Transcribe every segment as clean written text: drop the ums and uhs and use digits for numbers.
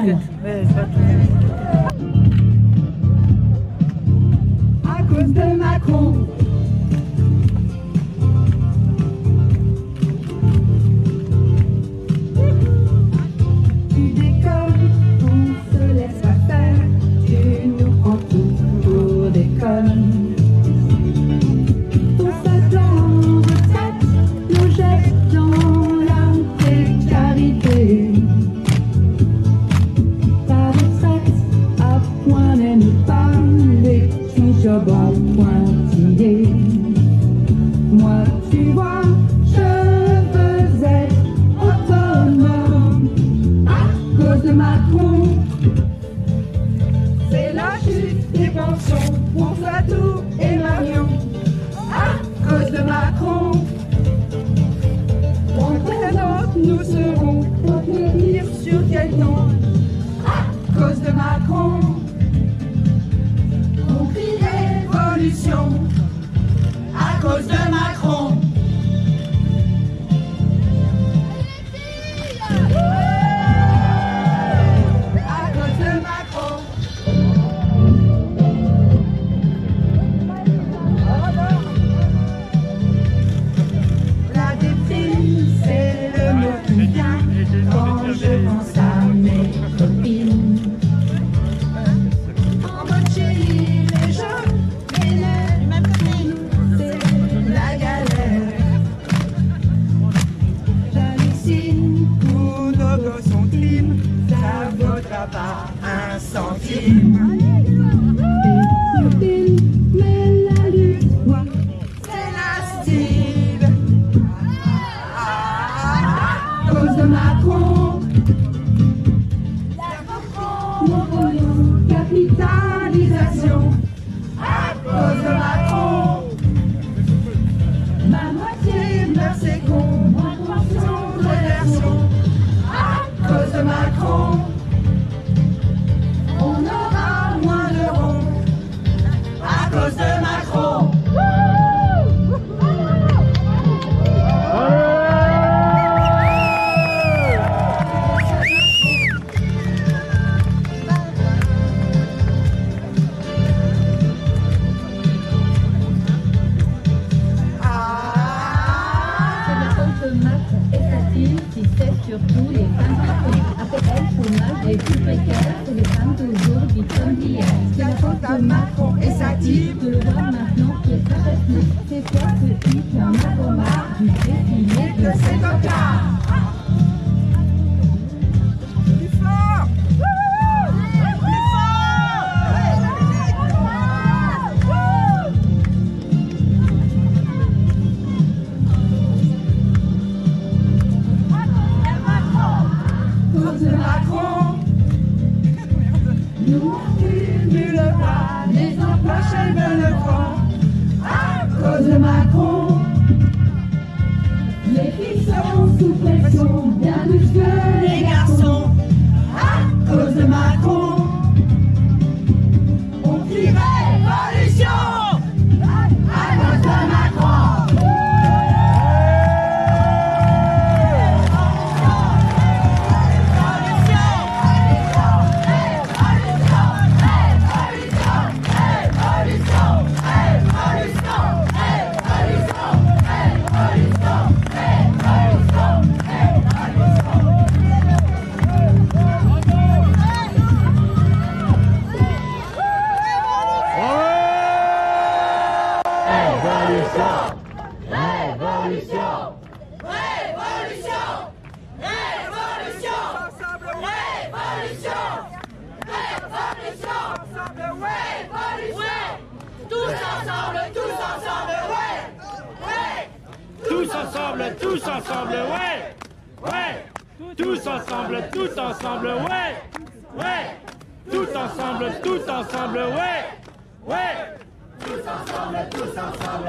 Macron. À cause de Macron. Tu déconnes, on se laisse pas faire. Tu nous prends tout pour des connes. Ton satan retraite nous jette dans la précarité. Ta retraite à point n'aime pas les petits jobs en pointillés. Moi, tu vois, je veux être autonome à cause de Macron. C'est la chute des pensions pour Fatou et Marion. À cause de Macron, on présente, nous serons pour périr sur quel temps. À cause de Macron, on crie révolution. À cause de Macron. À cause de Macron. La déprime, c'est le mot qui vient quand je pense à mes copines. En mode chérie, les jeunes, les mêmes copines, c'est la galère. J'hallucine, tous nos gosses sont clean, ça vaudra pas un centime. Mais la lutte, c'est la style. À cause de Macron, Napoléon, capitalisation. À cause de Macron, ma moitié meurt, c'est con, motion de version. À cause de Macron, on aura moins de ronds. À cause de Macron. Surtout les femmes APL, chômage, les plus précaires, c'est les femmes d'aujourd'hui comme d'hier. C'est la faute de Macron et sa team de le voir maintenant qui est très. C'est quoi ce type qui en a marre du défilé de ces tocards? Plus fort! Plus cause de Macron, nous on cumule pas les emplois chez Belefort. À cause de Macron, les filles sont sous pression, bien plus que les garçons. À cause de Macron, on crie révolution. À cause de Macron. Tous ensemble, ouais, ouais. Tous ensemble, ouais, ouais. Tout ensemble, ouais, ouais. Tous ensemble, ouais, ouais. Tous ensemble.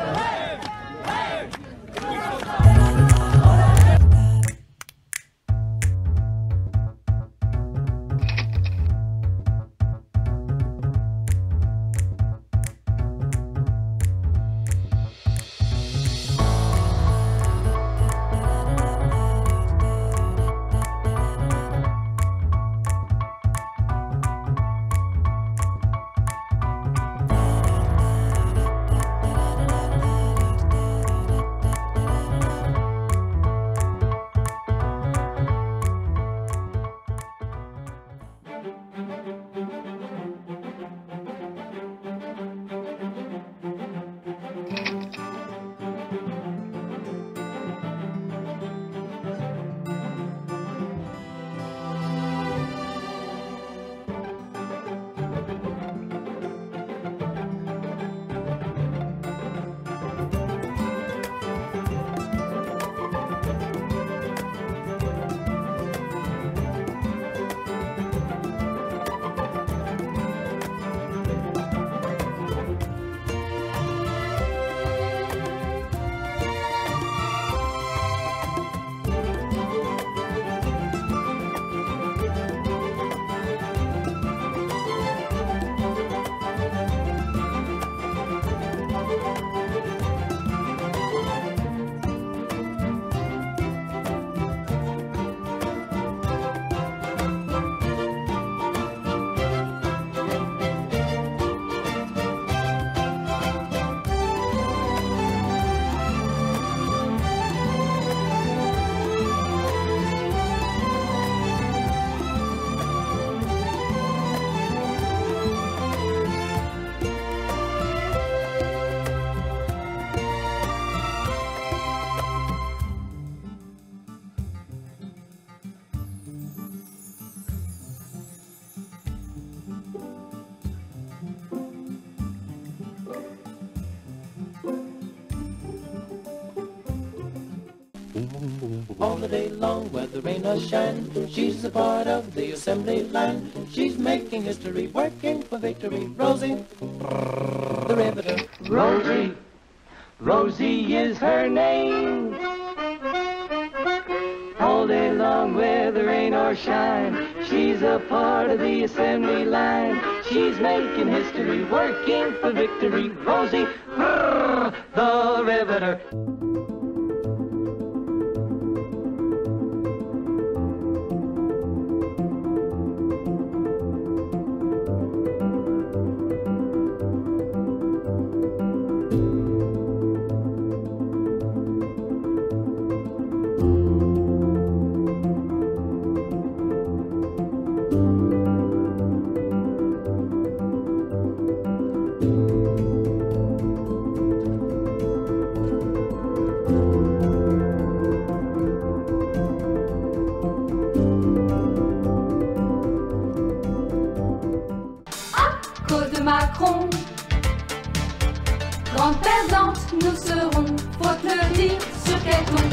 All the day long, whether rain or shine, she's a part of the assembly line. She's making history, working for victory. Rosie, the riveter. Rosie, Rosie is her name. All day long, whether rain or shine, she's a part of the assembly line. She's making history, working for victory. Rosie, the riveter. Côte de Macron, grande perdante, nous serons, faut te le dire, sur quel ton.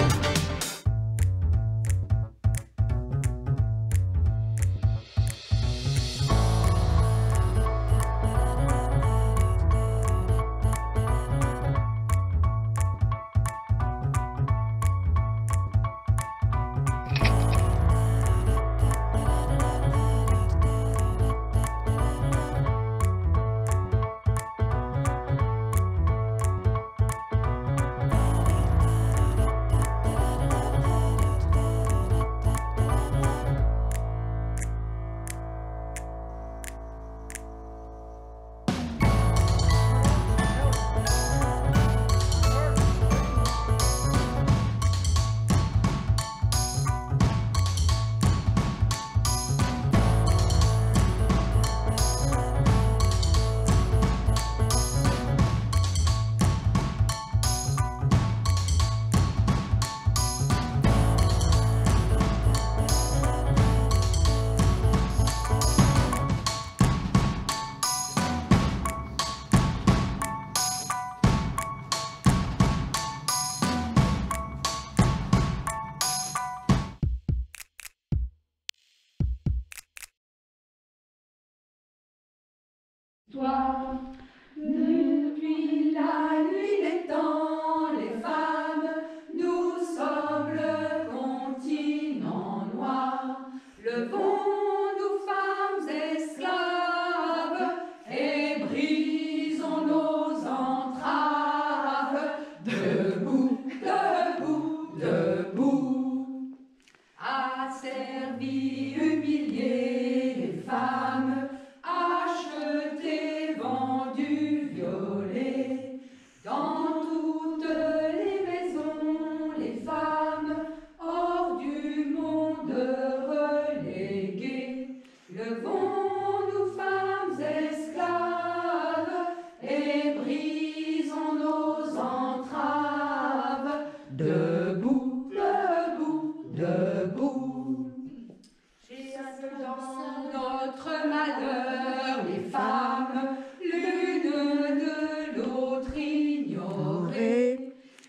Depuis la nuit des temps, les femmes, nous sommes le continent noir. Levons-nous, femmes esclaves, et brisons nos entraves. Debout, debout, debout. Asservis, humiliés, les femmes, achetés, vendus, violés. Dans toutes les maisons, les femmes, hors du monde reléguées. Levons-nous, femmes esclaves, et brisons nos entraves. Debout, debout, debout. Dans notre malheur, les femmes, l'une de l'autre ignorées,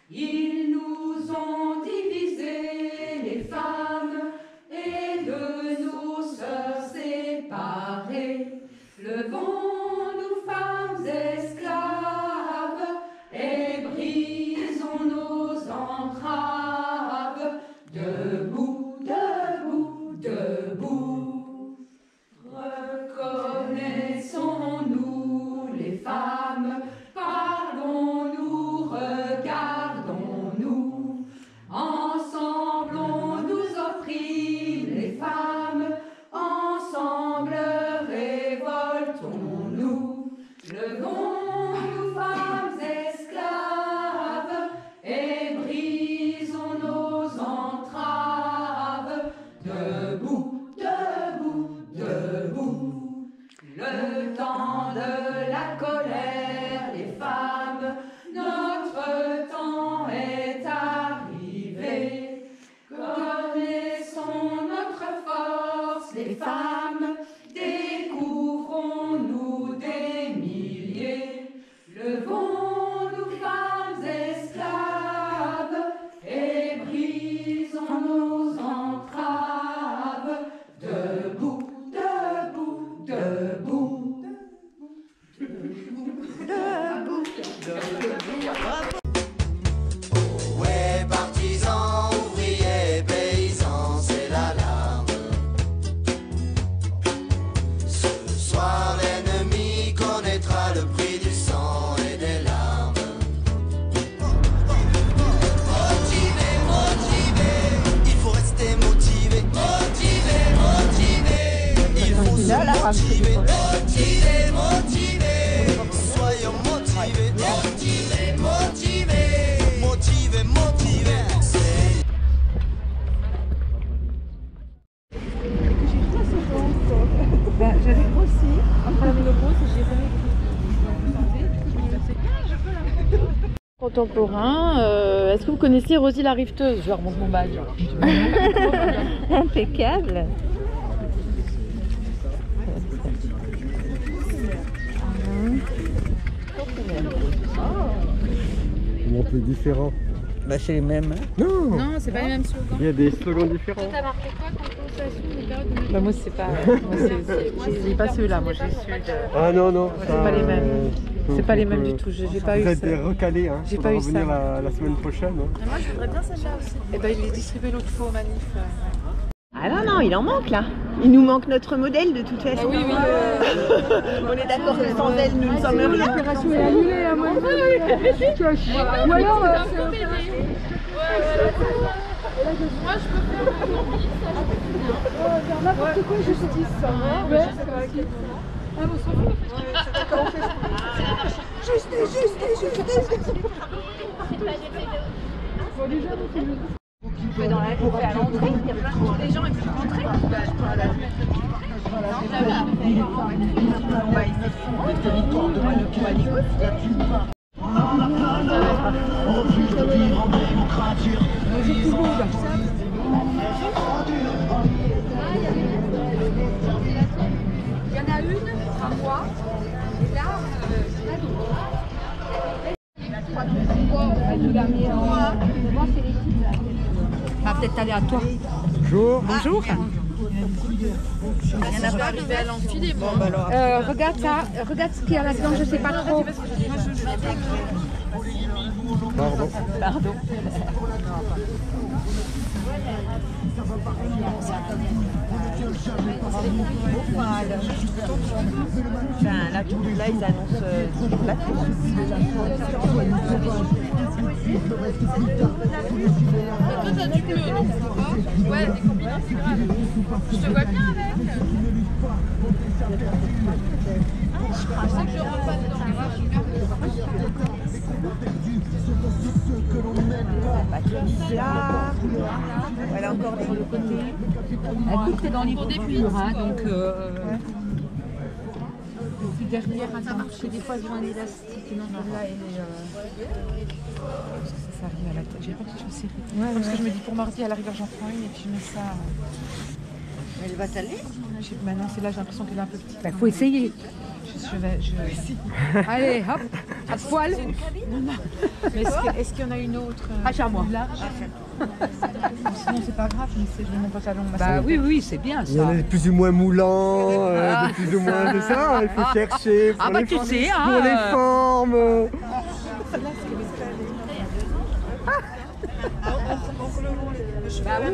ils nous ont divisés, les femmes, et de nos sœurs séparées. Levons-nous, femmes esclaves, et brisons nos entraves. Debout, debout, debout. Reconnaissons-nous, les femmes, parlons-nous, regardons-nous. Ensemble on nous opprime, les femmes, ensemble révoltons-nous. Levons-nous, femmes esclaves, et brisons nos entraves. Debout, debout, debout. Le temps de la colère, les femmes, notre temps est arrivé. Connaissons notre force, les femmes, découvrons-nous des milliers. Levons-nous, femmes esclaves, et brisons pas me faire du poste. Soyons motivés, motivés. Ben, j'avais grossi après la ménopause et j'ai remis contemporain. Est-ce que vous connaissez Rosie la rifteuse? Je remonte mon badge. Impeccable. Comment c'est différent? Bah c'est les mêmes. Non, Non, c'est pas les mêmes slogans. il y a des slogans différents. T'as marqué quoi comme conversation des périodes de bah moi c'est pas. J'ai pas ceux-là, moi j'ai celui de. Ah non, non. C'est pas les mêmes. C'est pas les mêmes du tout. J'ai pas eu Vous ça. êtes recalés, hein. J'ai pas eu revenir ça. la semaine prochaine. Hein. Moi je voudrais bien celle-là aussi. Et ben il les distribué l'autre fois au manif. Ah non, non, il en manque là. Il nous manque notre modèle de toute façon. Ah oui, oui. On est d'accord que sans elle, nous ne sommes rien. L'opération est annulée à moi. Ou alors. Moi je peux faire n'importe quoi, justice. Ça va. Ouais, c'est vrai. Ah, bon, ça va. Justice. Bon, déjà, donc, dans la cour à l'entrée, il y a plein de gens et puis rentrer. Il y en a une à moi, et là, va peut-être aller à toi. Bonjour. Bonjour. Il y en a pas arrivé à l'enfiler, moi. Regarde ça, regarde ce qu'il y a là-dedans, je sais pas trop. Pardon. Enfin, là, tout là, ils annoncent la course. Toi, t'as du bleu, donc ça va. Ouais, des combinaisons, c'est grave. Je te vois bien avec. Je sais que je rentre pas dedans, mais moi, je suis bien. Là, voilà encore sur le côté. Elle coupe dans les coupures, hein, donc. Derrière, ça marche. Des fois, ils ont un élastique. Non, là, elle est. Ça arrive à la tête. J'ai pas de choses serrées. Ouais, parce que je me dis pour mardi, à la rigueur, j'en prends une et puis je mets ça. Elle va t'aller. Maintenant, c'est là, j'ai l'impression qu'elle est un peu petite. Il faut essayer. Je vais. Allez, hop, à poil. Mais est-ce qu'il y en a une autre moi. large Sinon, c'est pas grave, mais je mets mon pantalon. Bah oui, c'est bien Il y en a ça. des plus ou moins moulants, des plus ou moins de ça. Il faut chercher pour, bah, les, tu formes, sais, pour hein, les formes. Bah oui.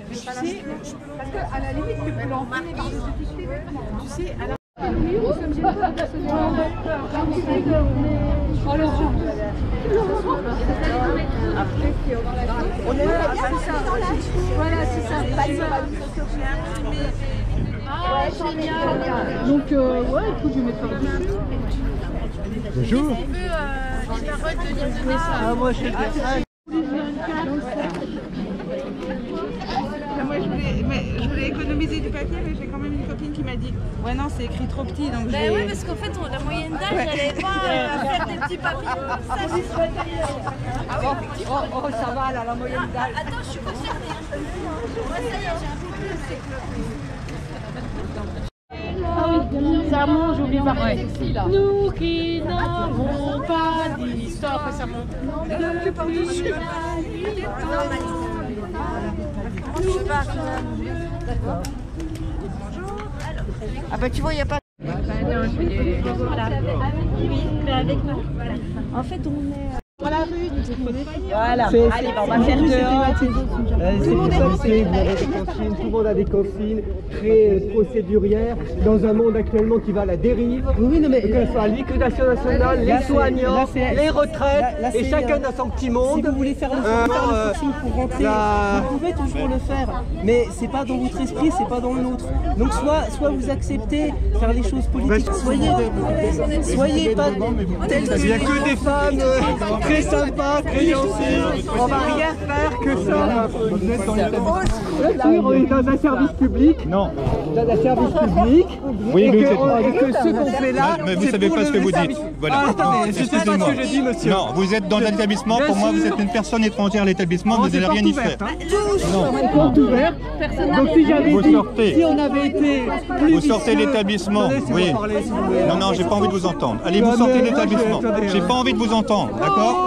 Tu sais, parce qu'à la limite, tu peux l'enfiler par-dessus tes vêtements. Tu sais, à la voilà, c'est ça. Ah, génial. Donc, ouais, écoute, je vais mettre par-dessus. Bonjour. Les paroles de Nirvana. Ah, moi, je sais pas ça. Moi, je voulais économiser du papier, mais j'ai quand même une copine qui m'a dit ouais non c'est écrit trop petit donc Bah oui parce qu'en fait la moyenne d'âge j'allais pas faire des petits papillons comme ça. Ah bon, oh, ça va là, la moyenne d'âge. Attends, je suis concernée. Moi ça y est, j'ai un peu plus. Ça monte, j'ai oublié par là. Nous qui n'avons pas d'histoire, après ça monte. D'accord. Ah bah tu vois, il n'y a pas... Oui, mais avec nous. En fait, on est... Dans la rue, voilà. Allez, on va faire dehors. Tout le monde a des consignes très procédurières dans un monde actuellement qui va à la dérive. Oui, non, mais que ce soit la liquidation nationale, les soignants, les retraites, et chacun a son petit monde. Si vous voulez faire le forcing pour rentrer, vous pouvez toujours le faire, mais c'est pas dans votre esprit, c'est pas dans le nôtre. Donc soit vous acceptez faire les choses politiques, soyez pas tels que... Il n'y a que des femmes très sympas, très gentilles. On va rien faire que ça. Vous êtes dans l'établissement. On est dans un service public. Non. Dans un service public. Oui, et que ce qu'on fait là. Mais vous savez pas ce que vous dites. Voilà. Attendez, je sais pas ce que je dis, monsieur. Non, vous êtes dans l'établissement. Pour moi, vous êtes une personne étrangère à l'établissement. Vous n'allez rien y faire. Non. Porte ouverte. Donc si j'avais vous dit, sortez. si on avait été plus vous sortez de l'établissement. Oui. Non, non, j'ai pas envie de vous entendre. Allez, vous sortez de l'établissement. J'ai pas envie de vous entendre, d'accord?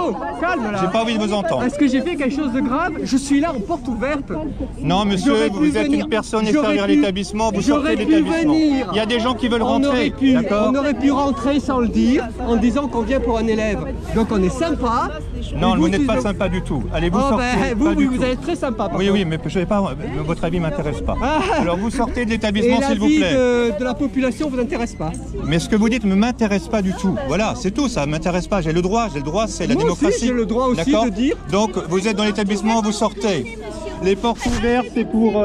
Calme là. J'ai pas envie de vous entendre. Est-ce que j'ai fait quelque chose de grave? Je suis là en porte ouverte. Non, monsieur, vous êtes une personne extérieure à l'établissement, vous sortez de l'établissement. Il y a des gens qui veulent rentrer, d'accord? On aurait pu rentrer sans le dire, en disant qu'on vient pour un élève. Donc on est sympa. Non, vous n'êtes pas sympa du tout. Allez, vous sortez. Vous êtes très sympa. Oui, oui, mais je vais pas. Votre avis m'intéresse pas. Alors vous sortez de l'établissement, s'il vous plaît. De la population vous intéresse pas. Mais ce que vous dites ne m'intéresse pas du tout. Voilà, c'est tout, ça m'intéresse pas. J'ai le droit, c'est la démocratie. J'ai le droit aussi de dire. Donc vous êtes dans l'établissement, vous sortez. Les portes ouvertes, c'est pour.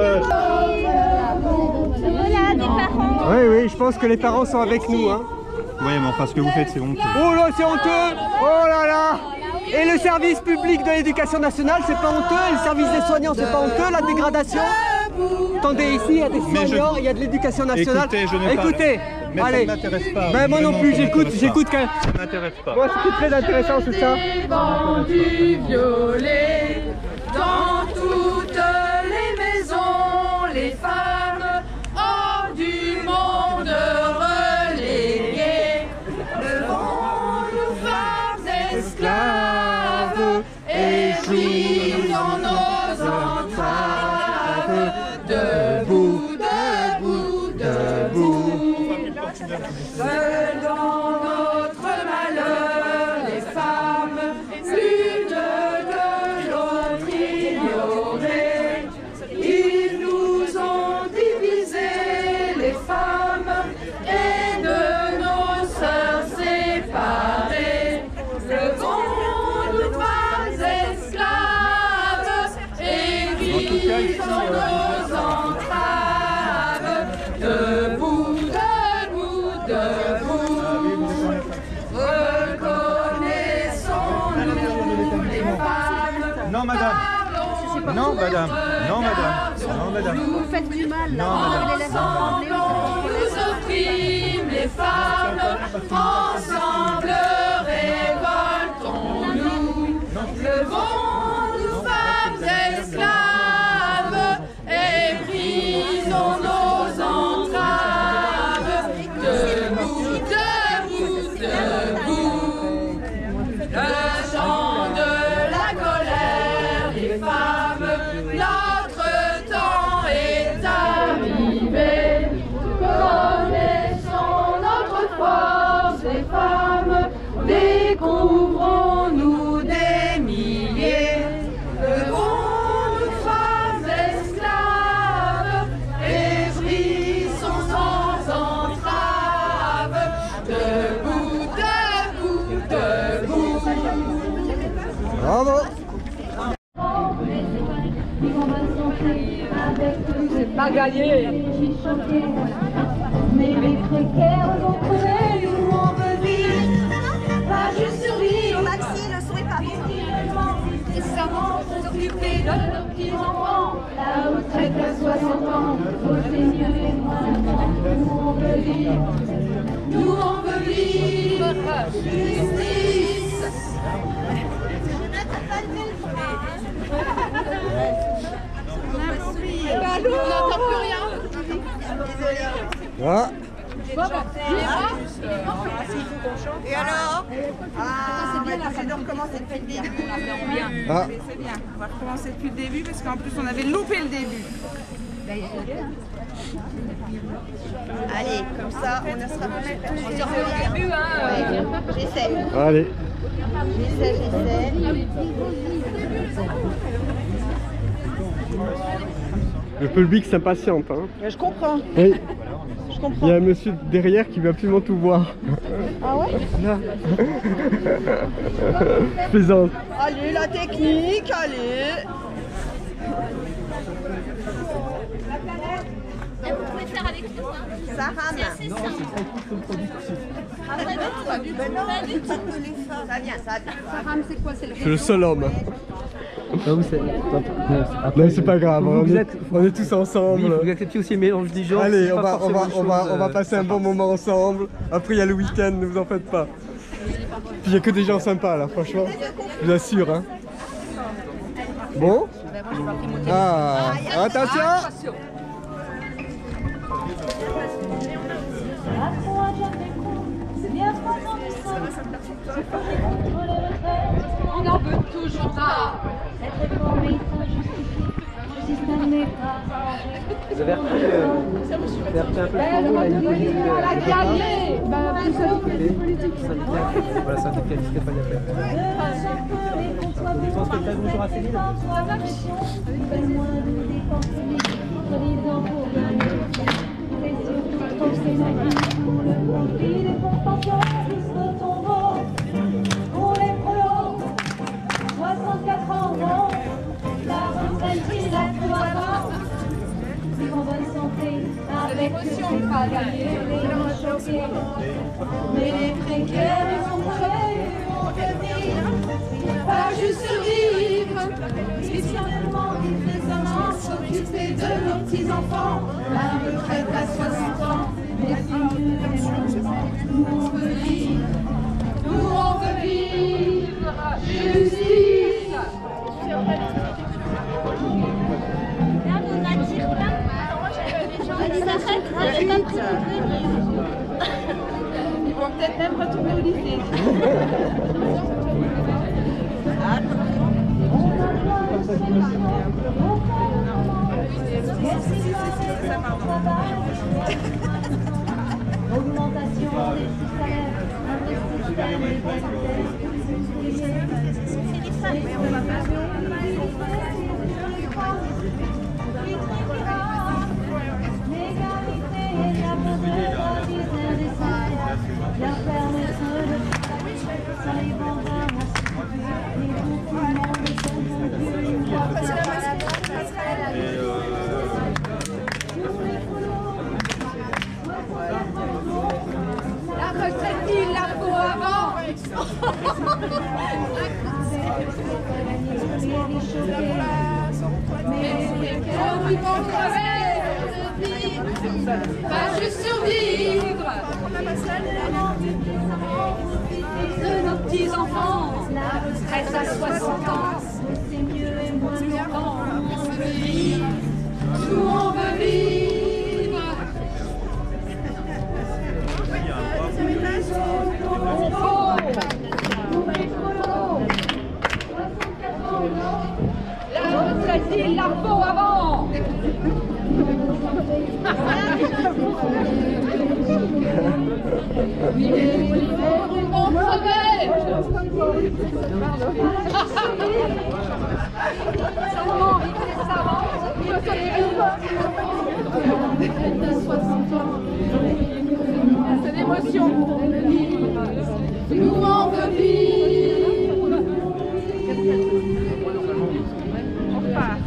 Oui, oui, je pense que les parents sont avec nous. Hein. Oui, mais enfin, ce que vous faites, c'est honteux. Oh là, c'est honteux! Oh là là! Et le service public de l'éducation nationale, c'est pas honteux? Et le service des soignants, c'est pas honteux, la dégradation? Attendez, ici, il y a des soignants, il y a de l'éducation nationale. Écoutez, mais allez. Ça m'intéresse pas. Ben, moi non plus, j'écoute quand... Ça m'intéresse pas. Moi, ce qui est très intéressant, c'est ça. Du violet dans toutes les maisons, les femmes hors du monde reléguées devront nous faire esclaves et puis dans nos entraves. Debout, debout, debout. Seules dans notre malheur, les femmes luttent de l'autre ignorée. Ils nous ont divisés, les femmes, et de nos sœurs séparées. Levons-nous pas esclaves et brisons nos entraves. Debout, debout, debout. Reconnaissons-nous les femmes. Non, madame. Non, madame. Non, madame. Non, madame. Vous faites du mal. Ensemble, nous oppriment les femmes. Ensemble, révoltons-nous. Levons-nous, femmes esclaves, et brisons nos entraves. Debout, debout, debout. Le chant de la colère des femmes, notre temps est arrivé. Connaissons notre force des femmes, découvrons-nous des milliers. Levons-nous, femmes esclaves, et brisons nos entraves. Debout, debout, debout. Bravo! C'est pas gagné. Mais les précaires vont trouver où on veut vivre. Pas juste survivre. Maxi, le son est pas bon. Les savants s'occuper de nos petits-enfants. La retraite à 60 ans. Faut mieux et moins. Nous on veut vivre. Nous on veut vivre. Justice. On n'entend plus rien. Ah. Et alors? C'est bien, on va de recommencer depuis le début. Ah. C'est bien, on va recommencer depuis le début parce qu'en plus on avait loupé le début. Allez, comme ça, on ne sera pas. On se début, hein. Ouais, j'essaie. Allez. J'essaie. Le public s'impatiente. Hein. Je comprends. Oui. Je comprends. Il y a un monsieur derrière qui veut absolument tout voir. Ah ouais? Là. Plaisante. Allez, la technique, allez. Vous pouvez faire avec nous, hein. Ça rame. C'est assez simple. Ah, pas du tout. Pas du tout. Ça vient. Ça rame, c'est quoi? C'est Je suis le seul homme. Non, c'est pas grave, on est tous ensemble. Oui, vous acceptez aussi le mélange des genres. Allez, on va passer un bon moment ensemble. Après, il y a le week-end, ne vous en faites pas. Puis il n'y a que des gens sympas là, franchement. Je vous assure. Hein. Bon? Ah, attention! On en veut toujours pas. Vous avez repris un peu Elle la a politique. gagné. Politique. Voilà, syndicat, Stéphane Appel. Ton spectacle, bonjour à Céline. L'émotion pas gagné, mais les précaires ils ont pas juste survivre, spécialement les amants s'occuper de nos petits-enfants, la retraite à 60 ans, nous on veut vivre, justice. Là, on attire plein. Ils vont peut-être même retourner au lycée. Augmentation des salaires, investisseurs et La retraite, il la faut avant. Mais ils vont crever. Pas juste survivre. De nos petits-enfants, la retraite à 60 ans, c'est mieux et moins longtemps. On veut vivre, nous on veut vivre. La retraite, il la faut avant. Oui, ils vont crever. Seulement, c'est l'émotion. Nous on veut vivre. On repart.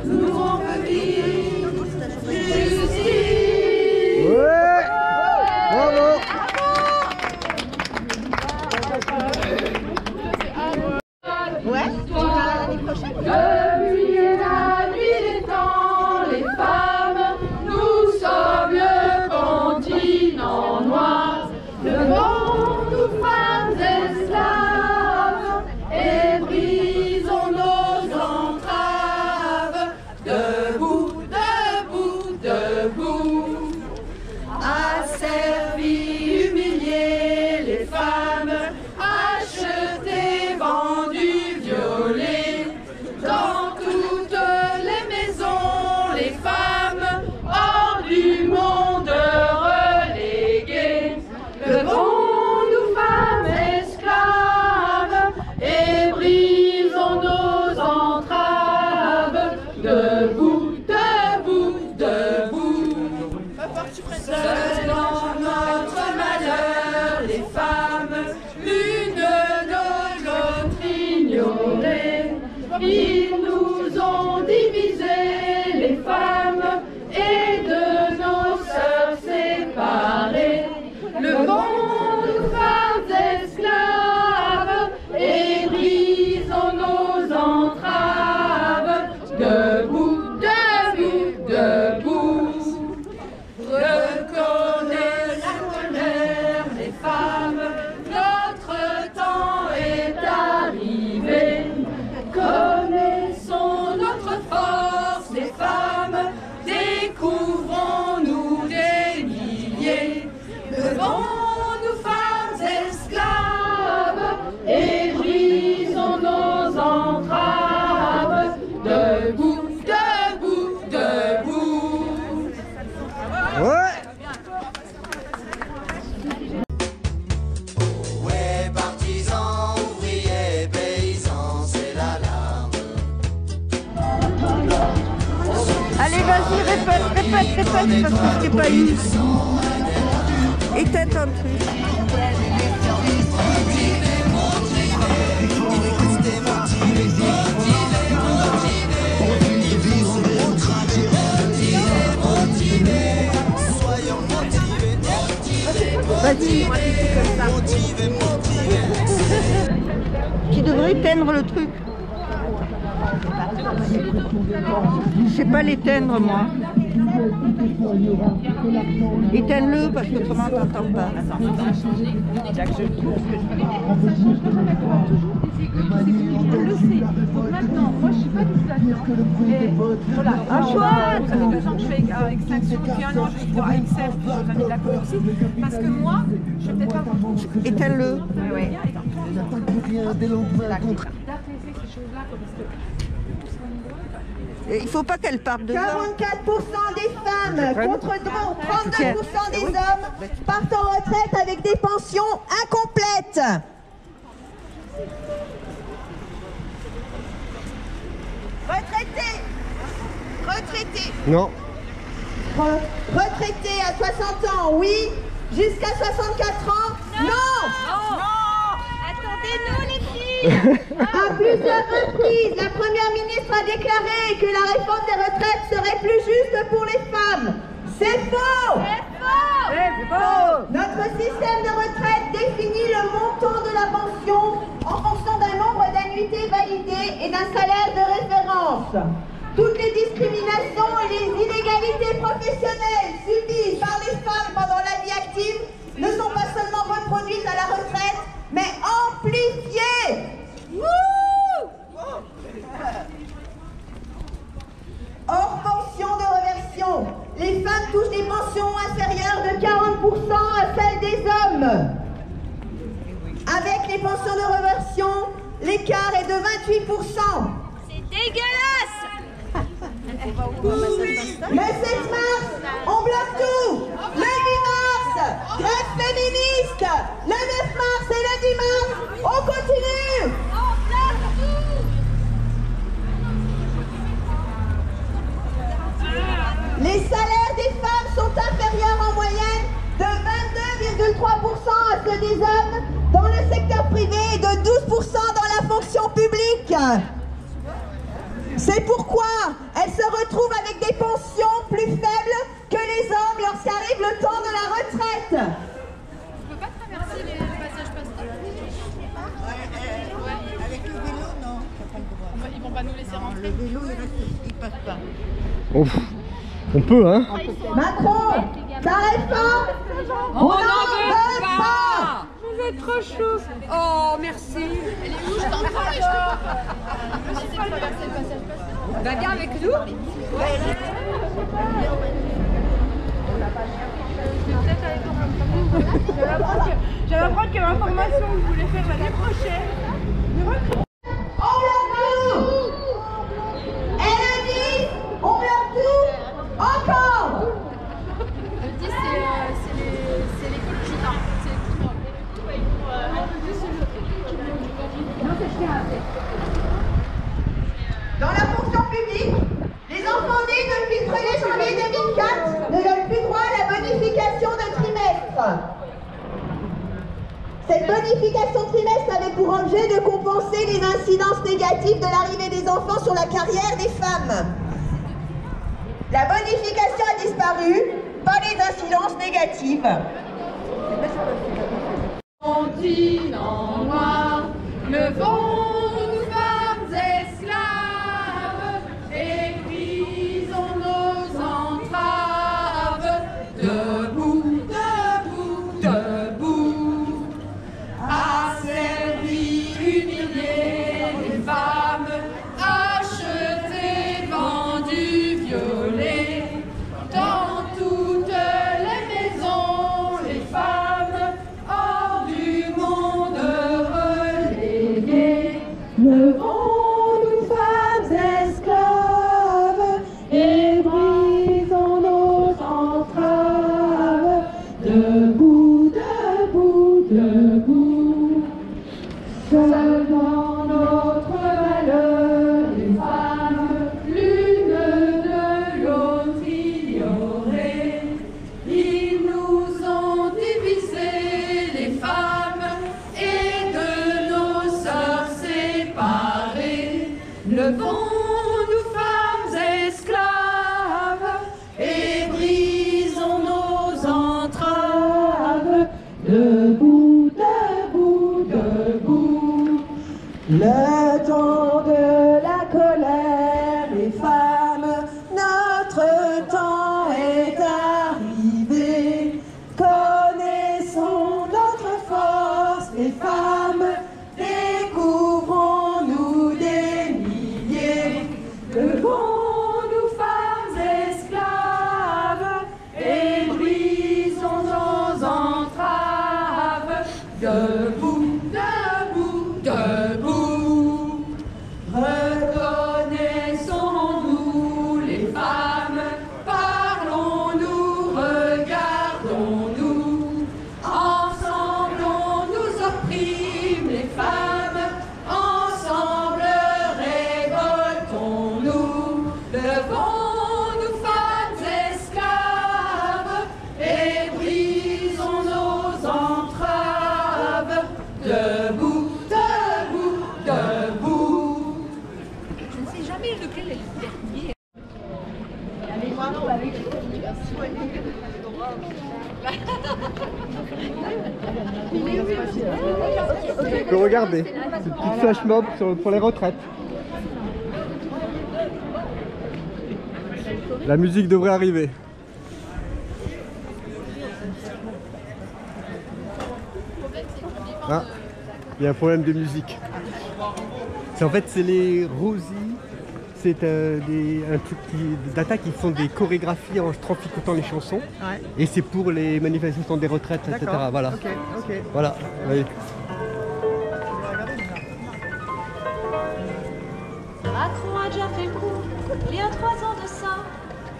Nous on veut vivre. Justice. Ouais. Bravo. Ouais, tu vas l'année prochaine. Depuis la nuit des temps, les femmes, nous sommes le continent noir. Levons nous femmes esclaves et brisons nos entraves. Debout, debout, debout, asservis, humiliés les femmes. Ils nous ont divisés, les femmes, et de nos sœurs séparées. Le vent nous fait esclaves et brisons nos entraves. Debout, debout, debout. Reconnais la colère des femmes, notre temps est arrivé. Connaissons notre force des femmes, découvrons-nous des milliers. Devons-nous femmes esclaves et brisons nos entraves. Debout, debout, debout. Ouais. Ouais, partisans, ouvriers, paysans, c'est l'alarme. Allez, vas-y, répète, parce que je t'ai pas eu. Éteins ton truc. Vas-y, tu devrais éteindre le truc. Je sais pas l'éteindre moi. Éteins-le parce que autrement on t'entend pas. Maintenant, moi je suis pas toute là-dedans. Voilà, ça fait 2 ans que je fais avec Extinction, depuis 1 an je suis à XF, je suis d'accord aussi. Parce que moi, je vais peut-être pas. Éteins-le. Oui. Il faut pas qu'elle parte de 44% des femmes contre 32% des hommes partent en retraite avec des pensions incomplètes. Retraités. Non. Retraités à 60 ans, oui. Jusqu'à 64 ans, non. Attendez-nous les filles. À plusieurs reprises, la Première ministre a déclaré que la réforme des retraites serait plus juste pour les femmes. C'est faux. C'est faux. Notre système de retraite définit le montant de la pension en fonction d'un nombre d'annuités validées et d'un salaire de référence. Toutes les discriminations et les inégalités professionnelles subies par les femmes pendant la vie active ne sont pas seulement reproduites à la retraite, mais amplifiées. Hors pension de réversion, les femmes touchent des pensions inférieures de 40% à celles des hommes. Avec les pensions de réversion, l'écart est de 28%. C'est dégueulasse. Le 16 mars, on bloque tout. Le 8 mars, grève féministe. Le 9 mars et le 10 mars, on continue. Les salaires des femmes sont inférieurs en moyenne de 22,3% à ceux des hommes dans le secteur privé et de 12% dans la fonction publique. C'est pourquoi elles se retrouvent avec des pensions plus faibles que les hommes lorsqu'arrive le temps de la retraite. On peut pas traverser les passages Pasteur? Avec le vélo, non, t'as pas le droit. Ils vont pas nous laisser rentrer. Le vélo, il passe pas. Ouf. On peut, hein. Macron, ta réforme, on n'en veut pas. Vous êtes trop chou. Oh, merci. Elle est où? Je t'entends et je te vois pas. Je sais pas traverser le passage Pasteur. Bah, viens avec nous. J'avais l'impression qu'il y avait l'information que vous voulez faire l'année prochaine. On bloque tout. Elle a dit, on bloque tout. Encore. Le 10, c'est l'écologie. Non, Dans la fonction publique, les enfants nés depuis le 1er janvier 2004 ne donnent plus droit à la bonification de trimestre. Cette bonification trimestre avait pour objet de compenser les incidences négatives de l'arrivée des enfants sur la carrière des femmes. La bonification a disparu, pas les incidences négatives. Continent noir, levons-nous femmes esclaves et brisons nos entraves. Debout, debout, debout, asservis, humiliés, les femmes, achetées, vendues, violées, dans toutes les maisons, les femmes hors du monde reléguées. Levons-nous femmes esclaves et brisons nos entraves. Debout, debout, debout, seul dans notre malheur, les femmes, l'une de l'autre ignorées. Ils nous ont divisés, les femmes, et de nos sœurs séparées. Levons-nous femmes esclaves et brisons nos entraves. Debout, debout, debout, le temps de la colère, les femmes, notre temps est arrivé. Connaissons notre force, les femmes, découvrons-nous des milliers. Levons-nous femmes esclaves et brisons nos entraves. Debout, debout, debout, reconnaissons-nous les femmes, parlons-nous, regardons-nous, ensemble on nous opprime les femmes, ensemble révoltons-nous. Levons-nous femmes esclaves et brisons nos entraves. Debout, debout, debout. Je ne sais jamais lequel est le dernier. On peut regarder, c'est une petite flash mob pour les retraites. La musique devrait arriver. Ah, il y a un problème de musique. En fait, c'est les Rosie. C'est un truc d'attaque qui font des chorégraphies en traficotant les chansons. Ouais. Et c'est pour les manifestations des retraites, etc. Voilà. Ok. Voilà. Oui. Macron a déjà fait le coup, il y a 3 ans de ça.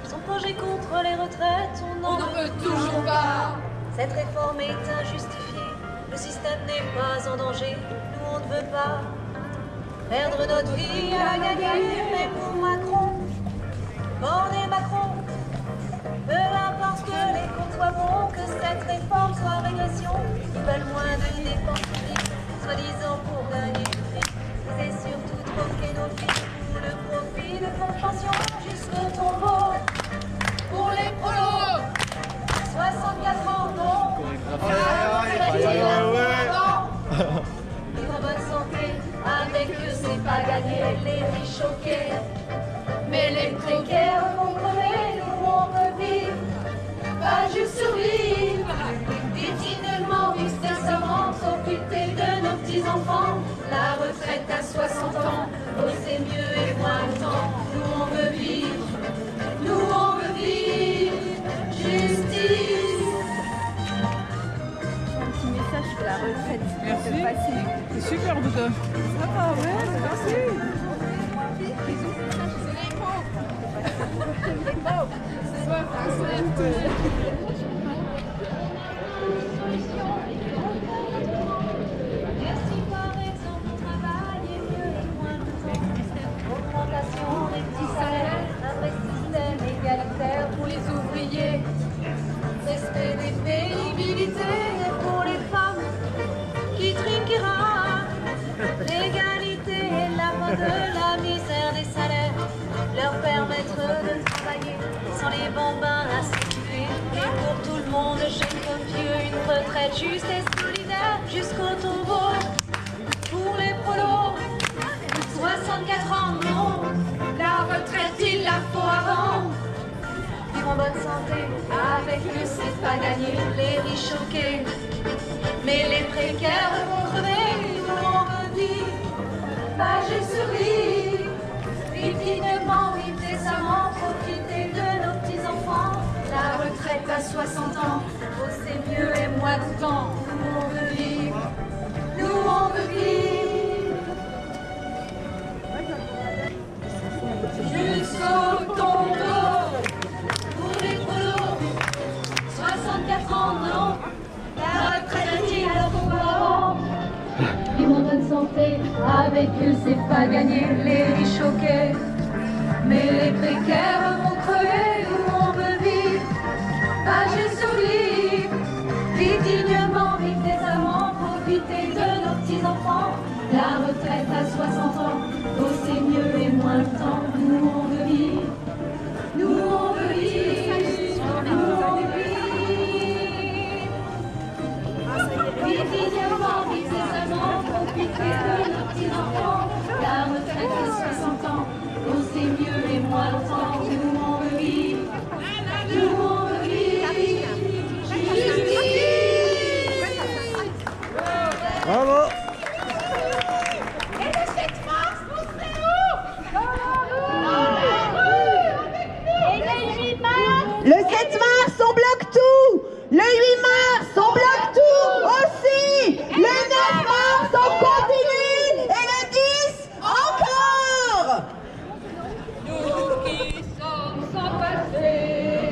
Son projet contre les retraites, on n'en veut toujours pas. Cette réforme est injustifiée, le système n'est pas en danger, nous on ne veut pas perdre notre vie à gagner. Mais pour Macron, borner Macron, peu importe que les comptes soient bons, que cette réforme soit régression, ils veulent moins de dépenses publiques, soi-disant pour gagner du fric. C'est surtout troquer nos filles pour le profit de fonds de pension jusqu'au tombeau. Pour les prolos, 64 ans, non. Ils en bonne santé, avec eux c'est pas gagné, les riches choqués. Mais les précaires vont crever, nous on veut vivre, pas juste survivre. Dignement, vivre décemment, s'occuper de nos petits-enfants. La retraite à 60 ans, bosser mieux et moins longtemps. Nous on veut vivre, nous on veut vivre, justice. Un petit message sur la retraite. Merci. C'est super, Doudou. Ça va, ouais, merci. Merci par exemple au travail et mieux et moins longtemps. Augmentation des petits salaires, un vrai système égalitaire pour les ouvriers. Respect des pénibilités pour les femmes. les bambins à circuler. Et pour tout le monde, jeune comme vieux, une retraite juste et solidaire jusqu'au tombeau. Pour les prolos, 64 ans, non, la retraite il la faut avant. Vivre en bonne santé, avec eux c'est pas gagné, les riches choqués. Mais les précaires vont crever, nous on veut vivre, pas juste survivre. Vivre dignement, vivre décemment, profiter de nos petits-enfants. La retraite à 60 ans, oh c'est mieux et moins de temps. Nous on veut vivre, nous on veut vivre. Jusqu'au tombeau, pour les prolos, 64 ans, non, la retraite il la faut avant. Vivre en bonne santé, avec eux c'est pas gagné, les riches choqués. Mais les précaires vont crever, nous on veut vivre, pas juste survivre. Vivre dignement, vivre décemment, profiter de nos petits-enfants. La retraite à 60 ans, oh c'est mieux et moins le temps. Nous on veut vivre, nous on veut vivre, nous on veut vivre. Vivre dignement, vivre décemment, profiter de nos petits-enfants. La retraite à 60 ans, oh c'est mieux et moins le temps. Nous on veut vivre, nous on veut vivre, Bravo. Et le 7 mars, vous serez où? Et le 8 mars? Le 7 mars, on bloque tout. Le 8 mars, on bloque tout aussi. Le 9 mars, on continue. Et le 10, encore. Nous qui sommes sans passé,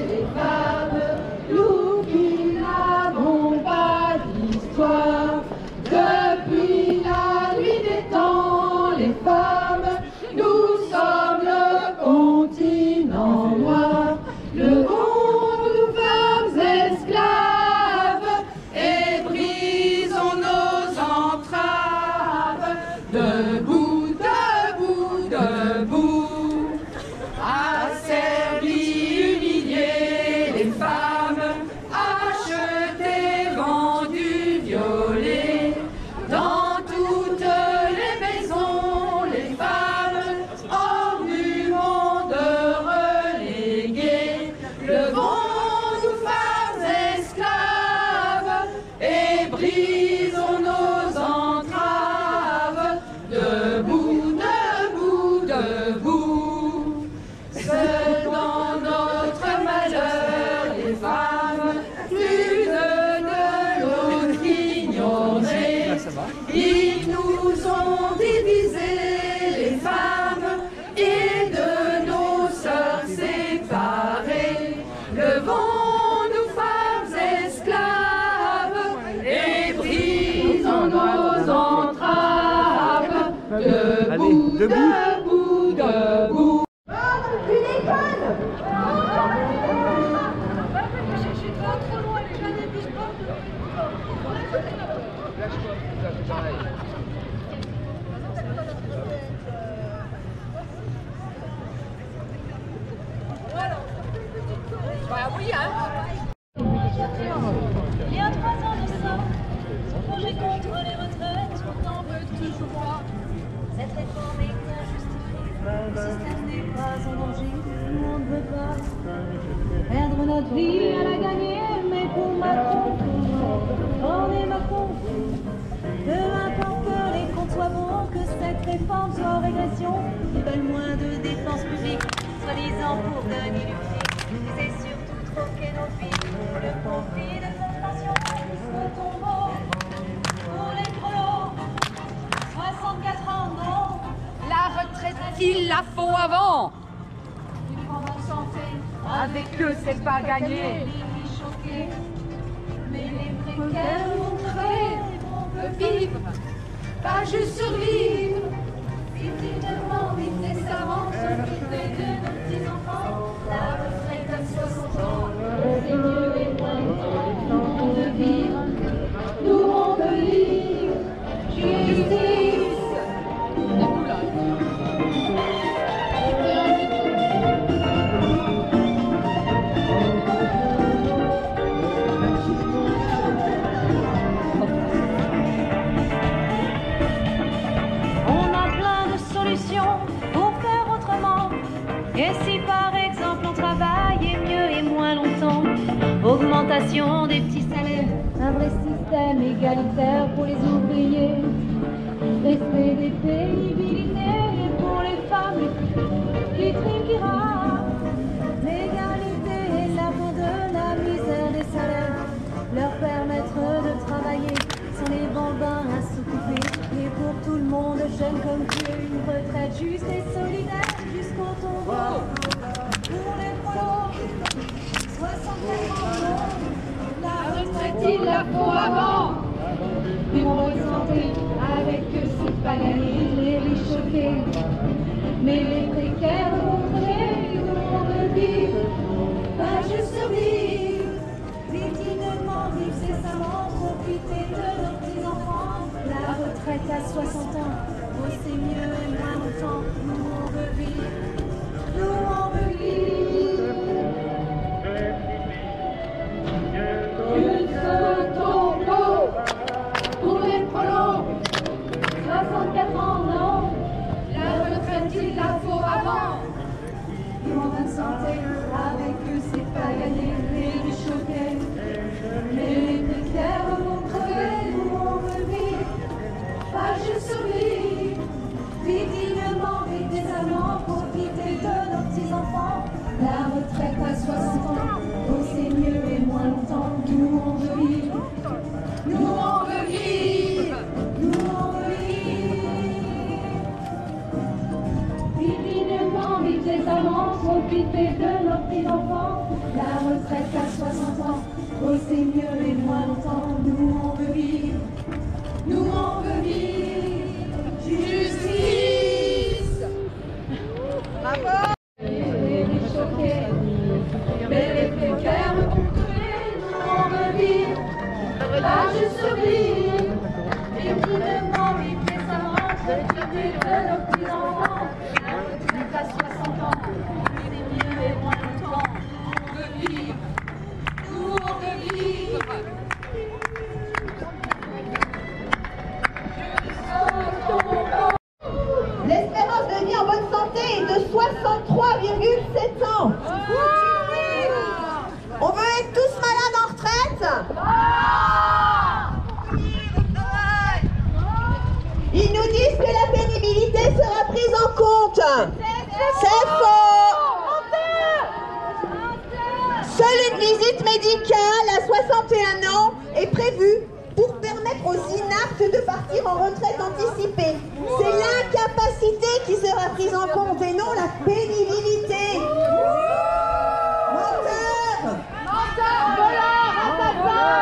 les femmes, nous qui n'avons pas d'histoire. Depuis la nuit des temps, les femmes, nous sommes le continent noir. Le monde, nous femmes esclaves, et brisons nos entraves. Debout, debout, debout, asservis, humiliés, les femmes, achetées, vendues, violées. Dans toutes les maisons, les femmes, hors du monde reléguées. Levons nous femmes esclaves et brisons nos entraves. Debout, debout, debout, seules dans notre malheur, les femmes, l'une de l'autre ignorées. Ils nous ont divisés, les femmes, et de nos sœurs séparées. Levons-nous, femmes esclaves, et brisons nos entraves. Debout, debout, debout. Tu déconnes. Il y a 3 ans de ça, son projet contre les retraites, on n'en veut toujours pas. Cette réforme est injustifiée, le système n'est pas en danger, on ne veut pas perdre notre vie à la gagner, mais pour Macron, on est Macron. Peu importe que les comptes soient bons, que cette réforme soit en régression, ils veulent moins de dépenses publiques, soi-disant pour gagner du fric. C'est surtout troquer nos vies pour le profit de cette nation. Jusqu'au tombeau, pour les prolos, 64 ans, non. La retraite, il la faut avant. Vivre en bonne santé, Avec eux, c'est pas gagné. les riches choqués. Mais les précaires vont crever, on veut vivre, pas juste survivre. Vivre dignement, vivre décemment, s'occuper de nos petits-enfants. La retraite à 60 ans, c'est mieux et moins de temps. Nous on veut vivre, nous on veut vivre. Justice. l'augmentation des petits salaires, un vrai système égalitaire pour les ouvriers, respect des pénibilités pour les femmes qui triment, qui rament, l'égalité et l'amour de la misère des salaires, leur permettre de travailler sans les bambins à s'occuper, et pour tout le monde, jeune comme vieux, une retraite juste et solidaire jusqu'au tombeau. Pour les prolos, 64 ans, la retraite il la faut avant. Une bonne santé, avec eux c'est pas gagné, les riches choqués, mais les précaires vont crever, on veut vivre, pas juste survivre, dignement vivre cessamment, profiter de nos petits-enfants. La retraite à 60 ans, bosser mieux et moins longtemps, nous on veut vivre, nous on veut vivre. Une tombeau pour les prolos, 64 ans, non, la retraite il la faut avant. Ils ont bonne santé, avec eux c'est pas gagné, les riches choqués, mais les précaires vont crever, nous on veut vivre, pas juste survivre, vivre dignement, vivre décemment, profiter de nos petits-enfants. La retraite à 60 ans, bosser mieux et moins longtemps, nous on veut vivre, nous on veut vivre, nous on veut vivre. Vivre dignement, vivre décemment, profiter de nos petits-enfants. La retraite à 60 ans, bosser mieux et moins longtemps, nous on veut vivre, nous on veut vivre. Justice. Bravo. Les riches choqués, mais les précaires vont crever, nous on veut vivre, pas juste survivre, vivre dignement, vivre décemment, profiter de nos petits-enfants. La retraite à 60 ans, vivre mieux et moins longtemps, on veut vivre, nous on veut vivre. L'espérance de vie en bonne santé est de 63,7 ans. On veut être tous malades en retraite? Ils nous disent que la pénibilité sera prise en compte. C'est faux. Seule une visite médicale à 61 ans est prévue pour permettre aux inaptes de partir en retraite anticipée. C'est l'incapacité qui sera prise en compte et non la pénibilité. Menteur! Menteur! Voleur! Assassin!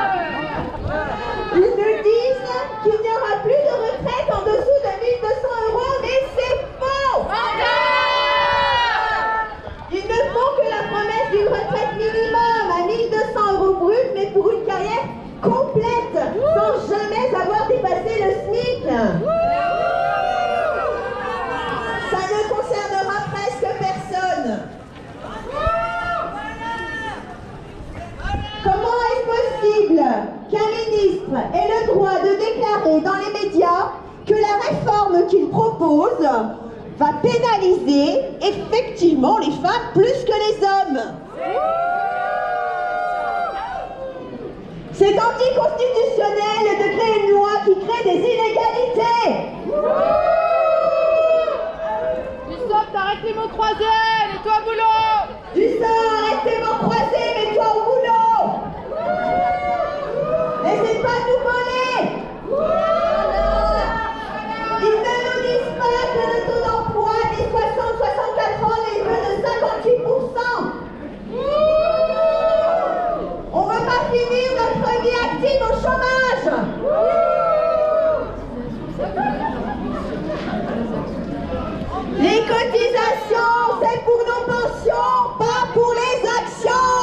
Ils nous disent qu'il n'y aura plus de retraite en dessous de 1200 €, mais c'est faux! Ils ne font que la promesse d'une retraite minimum à 1200 € brut, mais pour une carrière complète, sans jamais avoir dépassé le SMIC. Ça ne concernera presque personne. Comment est-ce possible qu'un ministre ait le droit de déclarer dans les médias que la réforme qu'il propose va pénaliser effectivement les femmes plus que les hommes? C'est anticonstitutionnel de créer une loi qui crée des inégalités. Du sort, t'arrêtes les mots croisés, mets-toi au boulot. Du sort, arrête tes mots croisés, mets-toi au boulot. N'essaie pas de nous voler. Ils ne nous disent pas que le taux d'emploi des 60-64 ans n'est que de 58%. On ne veut pas finir notre vie active au chômage. Les cotisations, c'est pour nos pensions, pas pour les actions.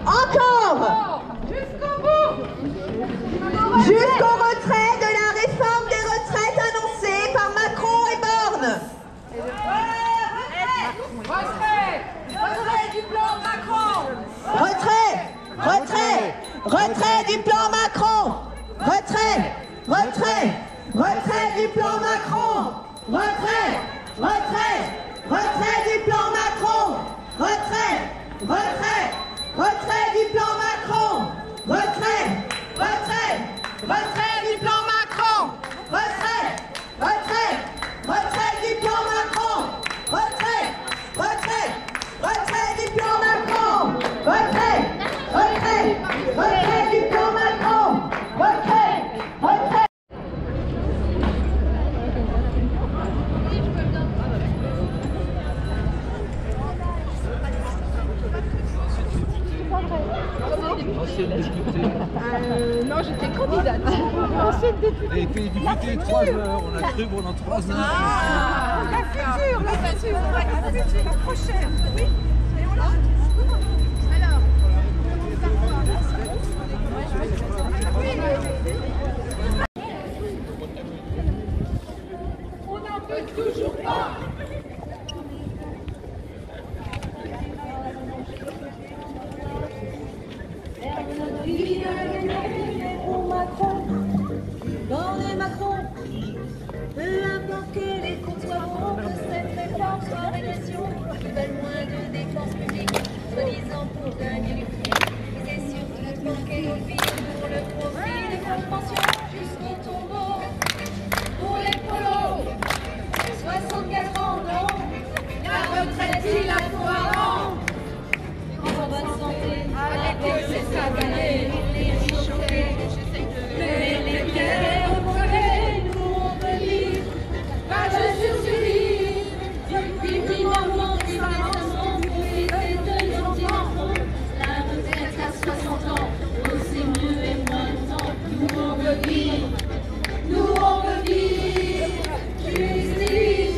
Encore. Jusqu'au bout. Jusqu'au retrait de la réforme des retraites annoncée par Macron et Borne. Retrait du plan Macron. Retrait du plan Macron. Retrait du plan Macron. Retrait du plan Macron. Retrait du plan Macron. Retrait du plan Macron. Retrait du plan Macron. Non, j'étais candidate. Ancienne députée. Elle a été députée 3 heures, on a cru pendant 3 heures. Ah, la future, la prochaine. Oui. Et on l'a. Alors. On n'en peut toujours pas. Borne et Macron, peu importe que les comptes soient bons, que cette réforme soit régression, ils veulent moins de dépenses publiques, soi-disant pour gagner du fric. C'est surtout de planquer nos vies pour le profit des fonds de pension jusqu'au tombeau. Pour les polos, 64 ans, non, la retraite il la faut avant. En bonne santé, avec c'est ça gagner, les riches choqués. Mais les pierres brûlées, nous on peut vivre, pas de survie. Depuis finalement, finalement, profiter de nos enfants. La retraite à 60 ans, oh, c'est mieux et moins longtemps. Nous on veut vivre, justice.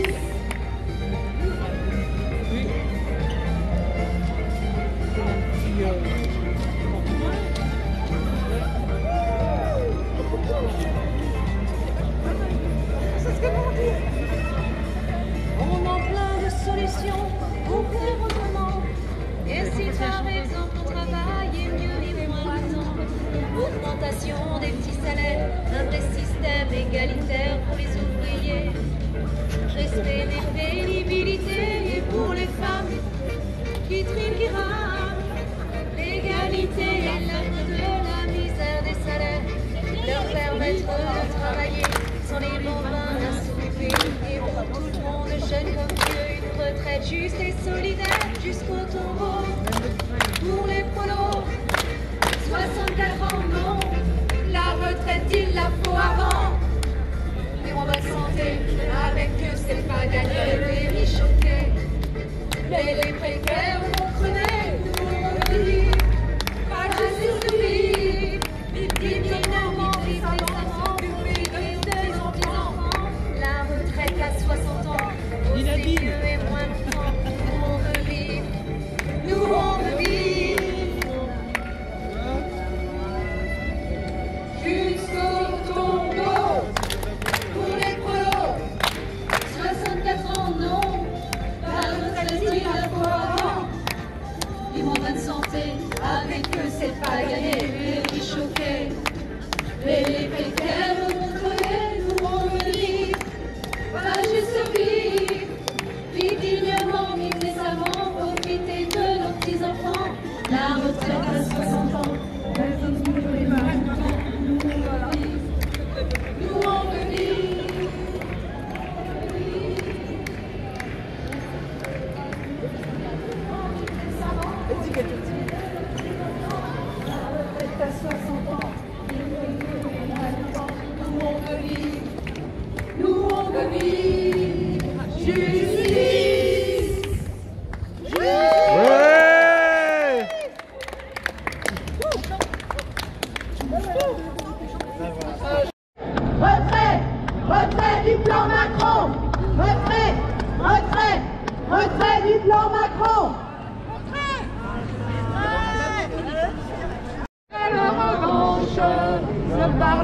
On en plein de solutions pour faire autrement. Et si par exemple on travaille mieux vivre moins longtemps, augmentation des petits salaires, un vrai système égalitaire pour les ouvriers, respect des pénibilités et pour les femmes qui triment, qui rament, l'égalité et la fin de la misère des salaires, leur permettre de travailler sans les bambins à s'occuper. Et pour tout le monde, jeunes comme vieux, une retraite juste et solidaire jusqu'au tombeau. Pour les prolos, 64 ans, non, la retraite il la faut avant. Et en bonne santé, avec eux c'est pas gagné, les riches choqués. Mais les précaires vont crever, nous on vit, pas de survie. Dignement, vivement, public de nos petits-enfants. La retraite à 60 ans, aussi mieux et moins longtemps. Nous on veut vivre, nous on veut vivre. Jusqu'au tombeau, pour les prolos, 64 ans, non, la retraite il la faut avant. Ils vont en bonne santé, avec eux c'est pas gagné, les riches choqués. Mais les précaires vont crever, nous on veut vivre, pas juste survivre. Vivre dignement, vivre décemment, profiter de nos petits-enfants. La retraite à 60 ans, nous on veut vivre. À 60 ans, nous on veut vivre, justice.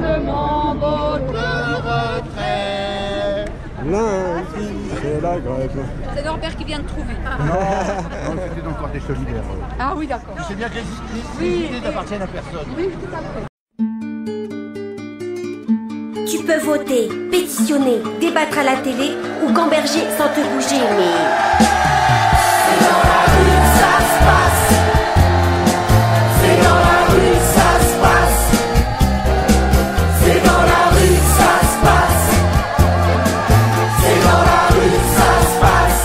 Parlement vote le retrait. Lundi, c'est la grève. C'est Norbert qui vient de trouver. Non, c'était dans le cortège solidaire. Ah oui, d'accord. Tu sais bien que les idées n'appartiennent à personne. Oui, tout à fait. Tu peux voter, pétitionner, débattre à la télé ou gamberger sans te bouger, mais... C'est dans la rue que ça se passe. C'est dans la rue que ça se passe. C'est dans la rue que ça se passe. C'est dans la rue que ça se passe.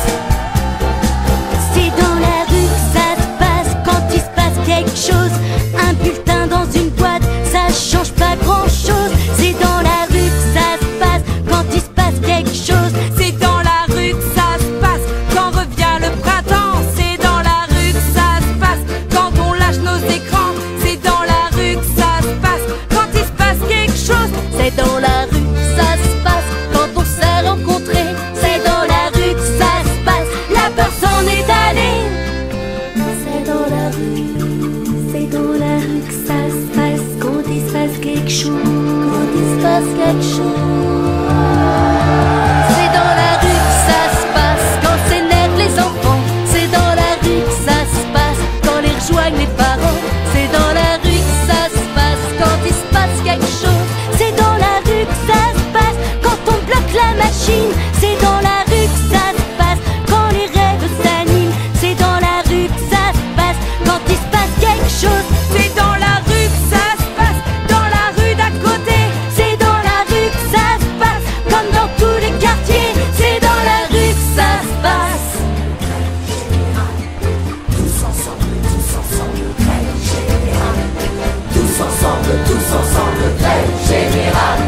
C'est dans la rue que ça se passe quand il se passe quelque chose. Un bulletin dans une boîte, ça change pas grand chose. C'est dans la rue que ça se passe quand il se passe quelque chose. C'est dans la rue que ça se passe quand revient le printemps. C'est dans la rue que ça se passe quand on lâche nos écrans. C'est dans la rue que ça se passe quand il se passe quelque chose. C'est dans la rue que ça se passe quand on s'est rencontrés. C'est dans la rue que ça se passe, la peur s'en est allée. C'est dans la rue que ça se passe quand il se passe quelque chose. Quand il se passe quelque chose. C'est dans la rue que ça se passe quand s'énervent les enfants. C'est dans la rue que ça se passe quand les rejoignent les parents. C'est dans la rue que ça se passe quand il se passe quelque chose. C'est dans la rue que ça se passe quand on bloque la machine. C'est dans la rue que ça se passe quand les rêves s'animent. C'est dans la rue que ça se passe quand il se passe quelque chose. C'est dans la rue que ça se passe dans la rue d'à côté. C'est dans la rue que ça se passe comme dans tous les quartiers. C'est dans la rue que ça se passe. Tous ensemble, grève générale. Tous ensemble, grève générale.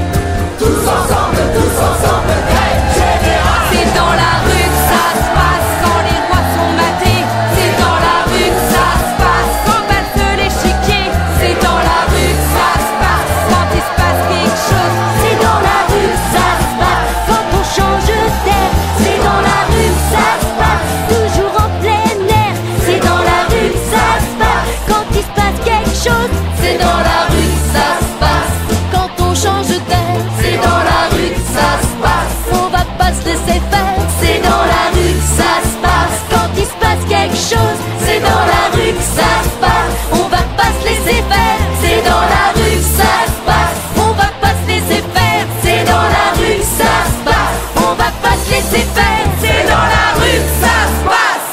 Tous ensemble, grève générale. C'est dans la rue que ça se passe quand les rois sont matés. C'est dans la rue que ça se passe quand passe l'échiquier. C'est dans la rue que ça se passe quand il se passe quelque chose. C'est dans la rue que ça se passe quand on change d'air. C'est dans la rue que ça se passe toujours en plein air. C'est dans la rue que ça se passe quand il se passe quelque chose. C'est dans la rue que ça se passe quand on change d'air. C'est dans la rue que ça se passe. On va pas se laisser faire. C'est dans la rue que ça se passe quand il se passe quelque chose. C'est dans la rue que ça se passe. On va pas se laisser faire. C'est dans la rue que ça se passe. On va pas se laisser faire. C'est dans la rue que ça se passe. On va pas se laisser faire. C'est dans la rue que ça se passe.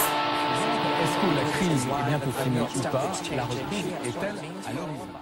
Est-ce que la crise est bientôt finie ou pas? La reprise est-elle à l'horizon?